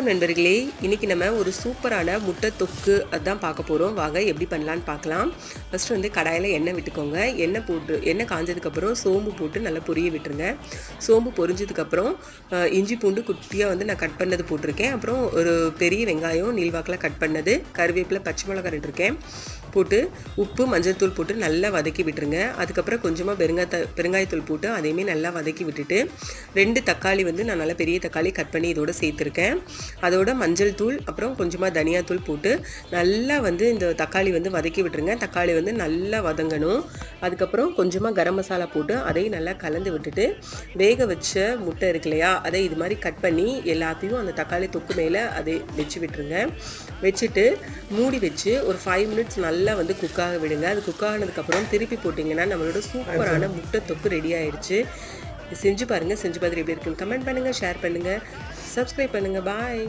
நண்பர்களே, இன்னைக்கு நம்ம ஒரு சூப்பரான முட்டை தொக்கு அதான் பார்க்க போகிறோம். வாங்க எப்படி பண்ணலான்னு பார்க்கலாம். ஃபஸ்ட்டு வந்து கடாயில் எண்ணெய் விட்டுக்கோங்க. எண்ணெய் காஞ்சதுக்கப்புறம் சோம்பு போட்டு நல்லா பொரிய விட்டுருங்க. சோம்பு பொரிஞ்சதுக்கப்புறம் இஞ்சி பூண்டு குட்டியாக வந்து நான் கட் பண்ணது போட்டிருக்கேன். அப்புறம் ஒரு பெரிய வெங்காயம் நீள்வாக்கில் கட் பண்ணது, கருவேப்பிலை, பச்சை மிளகாய் இருக்கேன் போட்டு உப்பு மஞ்சள் தூள் போட்டு நல்லா வதக்கி விட்டுருங்க. அதுக்கப்புறம் கொஞ்சமாக பெருங்காயத்தூள் போட்டு அதையுமே நல்லா வதக்கி விட்டுட்டு 2 தக்காளி வந்து நான் நல்லா பெரிய தக்காளி கட் பண்ணி இதோட சேர்த்துருக்கேன். அதோட மஞ்சள் தூள் அப்புறம் கொஞ்சமாக தனியாத்தூள் போட்டு நல்லா வந்து இந்த தக்காளி வந்து வதக்கி விட்டுருங்க. தக்காளி வந்து நல்லா வதங்கணும். அதுக்கப்புறம் கொஞ்சமாக கரம் மசாலா போட்டு அதையும் நல்லா கலந்து விட்டுட்டு வேக வச்ச முட்டை இருக்கு இல்லையா, அதை இது மாதிரி கட் பண்ணி எல்லாத்தையும் அந்த தக்காளி தொக்கு மேலே அதை வச்சு விட்டுருங்க. வச்சுட்டு மூடி வச்சு ஒரு 5 மினிட்ஸ் நல்லா வந்து குக்காக விடுங்க. அது குக் ஆனதுக்கப்புறம் திருப்பி போட்டிங்கன்னா நம்மளோட சூப்பரான முட்டை தொக்கு ரெடி ஆயிடுச்சு. செஞ்சு பாருங்கள். செஞ்சு பார்த்துட்டு எப்படி இருக்குன்னு கமெண்ட் பண்ணுங்கள், ஷேர் பண்ணுங்கள், சப்ஸ்கிரைப் பண்ணுங்கள். பாய்.